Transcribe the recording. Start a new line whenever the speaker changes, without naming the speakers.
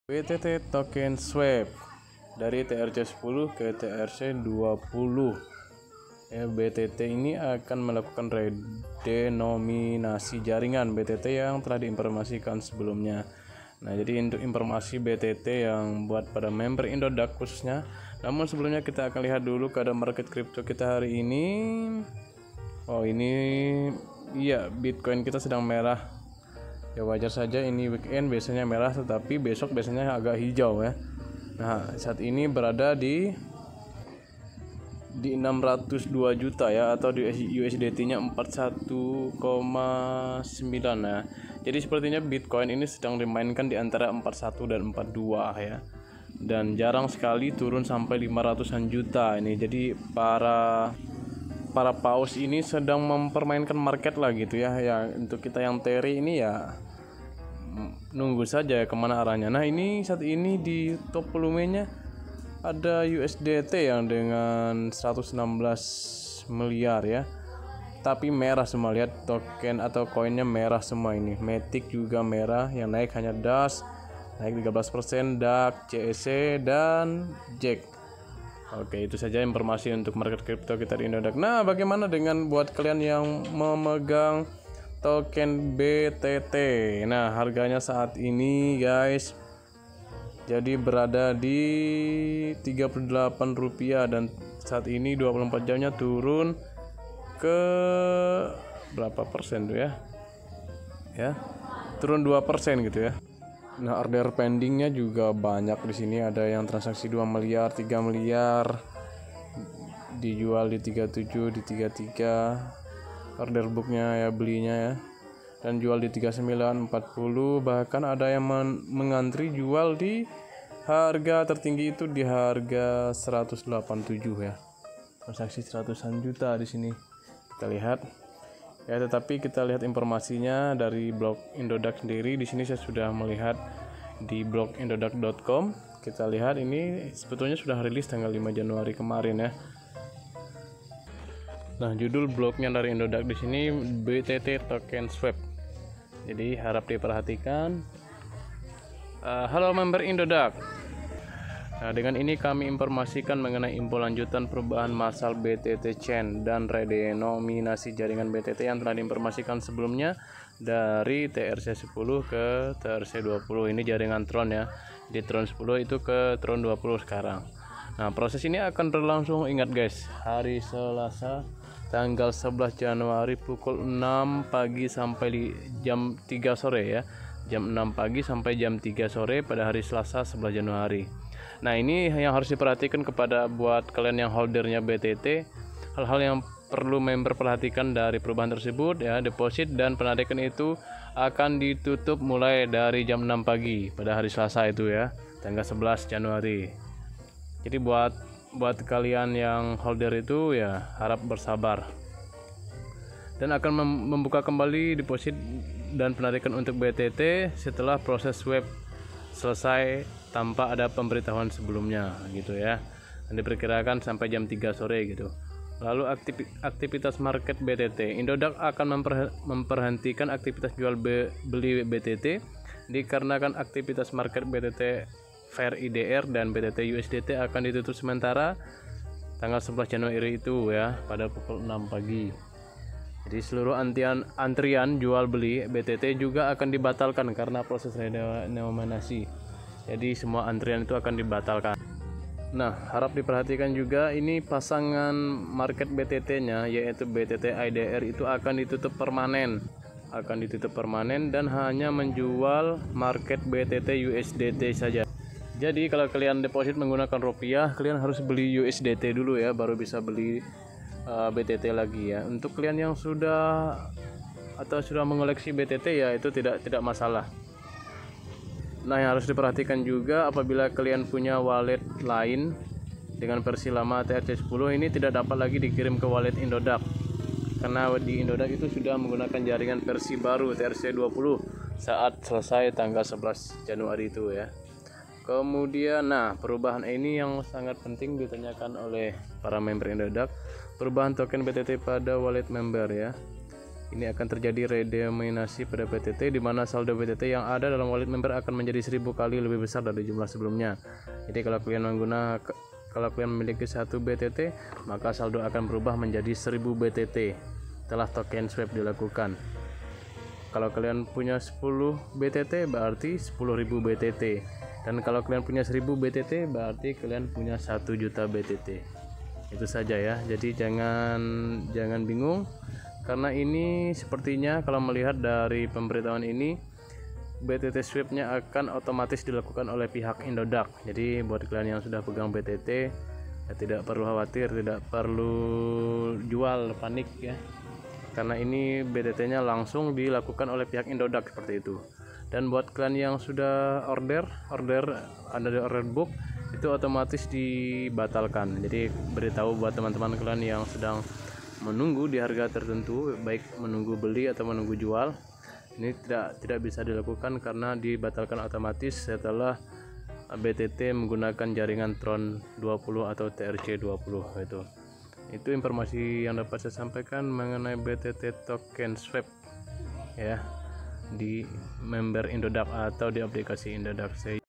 BTT token swap dari TRC10 ke TRC20. BTT ini akan melakukan redenominasi jaringan BTT yang telah diinformasikan sebelumnya. Nah, jadi untuk informasi BTT yang buat pada member Indodax khususnya. Namun sebelumnya kita akan lihat dulu keadaan market crypto kita hari ini. Ini iya, Bitcoin kita sedang merah. Ya wajar saja, ini weekend biasanya merah, tetapi besok biasanya agak hijau ya. Nah, saat ini berada di 602 juta ya, atau di USDT-nya 41,9 ya. Jadi sepertinya Bitcoin ini sedang dimainkan di antara 41 dan 42 ya. Dan jarang sekali turun sampai 500-an juta ini. Jadi para paus ini sedang mempermainkan market lah gitu ya. Ya untuk kita yang teri ini ya nunggu saja kemana arahnya. Nah, ini saat ini di top volumenya ada USDT yang dengan 116 miliar ya, tapi merah semua. Lihat token atau koinnya merah semua ini. Matic juga merah, yang naik hanya DAS naik 13%, DAX, CEC dan JAK. Oke, itu saja informasi untuk market crypto kita di Indodax. Nah, bagaimana dengan buat kalian yang memegang token BTT? Nah, harganya saat ini guys jadi berada di Rp38 dan saat ini 24 jamnya turun ke berapa persen tuh ya? Ya, turun 2% gitu ya. Nah, order pendingnya juga banyak di sini, ada yang transaksi 2 miliar, 3 miliar, dijual di 37, di 33. Order booknya ya belinya ya, dan jual di 39, 40, bahkan ada yang mengantri jual di harga tertinggi itu di harga 187 ya. Transaksi 100-an juta di sini. Kita lihat ya, tetapi kita lihat informasinya dari blog Indodax sendiri. Di sini saya sudah melihat di blog indodax.com. Kita lihat ini sebetulnya sudah rilis tanggal 5 Januari kemarin ya. Nah, judul blognya dari Indodax di sini BTT token swap. Jadi harap diperhatikan. Halo member Indodax. Nah, dengan ini kami informasikan mengenai info lanjutan perubahan massal BTT chain dan redenominasi jaringan BTT yang telah diinformasikan sebelumnya dari TRC10 ke TRC20. Ini jaringan Tron ya. Di Tron 10 itu ke Tron 20 sekarang. Nah, proses ini akan berlangsung, ingat guys, hari Selasa tanggal 11 Januari pukul 6 pagi sampai di jam 3 sore ya. Jam 6 pagi sampai jam 3 sore pada hari Selasa 11 Januari. Nah, ini yang harus diperhatikan kepada buat kalian yang holdernya BTT. Hal-hal yang perlu member perhatikan dari perubahan tersebut ya. Deposit dan penarikan itu akan ditutup mulai dari jam 6 pagi pada hari Selasa itu ya, tanggal 11 Januari. Jadi buat kalian yang holder itu ya harap bersabar. Dan akan membuka kembali deposit dan penarikan untuk BTT setelah proses swap selesai tanpa ada pemberitahuan sebelumnya gitu ya. Dan diperkirakan sampai jam 3 sore gitu. Lalu aktivitas market BTT. Indodax akan memperhentikan aktivitas jual beli BTT dikarenakan aktivitas market BTT Fair IDR dan BTT USDT akan ditutup sementara tanggal 11 Januari itu ya, pada pukul 6 pagi. Jadi seluruh antrian jual beli BTT juga akan dibatalkan karena proses redenominasi. Jadi semua antrian itu akan dibatalkan. Nah, harap diperhatikan juga ini pasangan market BTT-nya yaitu BTT IDR itu akan ditutup permanen. Dan hanya menjual market BTT USDT saja. Jadi kalau kalian deposit menggunakan rupiah, kalian harus beli USDT dulu ya, baru bisa beli BTT lagi ya. Untuk kalian yang sudah mengoleksi BTT ya itu tidak masalah. Nah, yang harus diperhatikan juga apabila kalian punya wallet lain dengan versi lama TRC10 ini tidak dapat lagi dikirim ke wallet Indodax. Karena di Indodax itu sudah menggunakan jaringan versi baru TRC20 saat selesai tanggal 11 Januari itu ya. Kemudian perubahan ini yang sangat penting ditanyakan oleh para member Indodax, perubahan token BTT pada wallet member ya. ini akan terjadi redenominasi pada BTT, di mana saldo BTT yang ada dalam wallet member akan menjadi 1000 kali lebih besar dari jumlah sebelumnya. Jadi kalau kalian memiliki 1 BTT, maka saldo akan berubah menjadi 1000 BTT setelah token swap dilakukan. Kalau kalian punya 10 BTT berarti 10.000 BTT, dan kalau kalian punya 1000 BTT berarti kalian punya 1 juta BTT. Itu saja ya, jadi jangan bingung, karena ini sepertinya kalau melihat dari pemberitahuan ini, BTT swapnya akan otomatis dilakukan oleh pihak Indodax. Jadi buat kalian yang sudah pegang BTT ya, tidak perlu khawatir, tidak perlu jual panik ya, karena ini BTT-nya langsung dilakukan oleh pihak Indodax seperti itu. Dan buat kalian yang sudah order ada di order book, itu otomatis dibatalkan. Jadi beritahu buat teman-teman kalian yang sedang menunggu di harga tertentu, baik menunggu beli atau menunggu jual, ini tidak bisa dilakukan karena dibatalkan otomatis setelah BTT menggunakan jaringan Tron 20 atau TRC20 itu. Itu informasi yang dapat saya sampaikan mengenai BTT token swap ya, di member Indodax atau di aplikasi Indodax.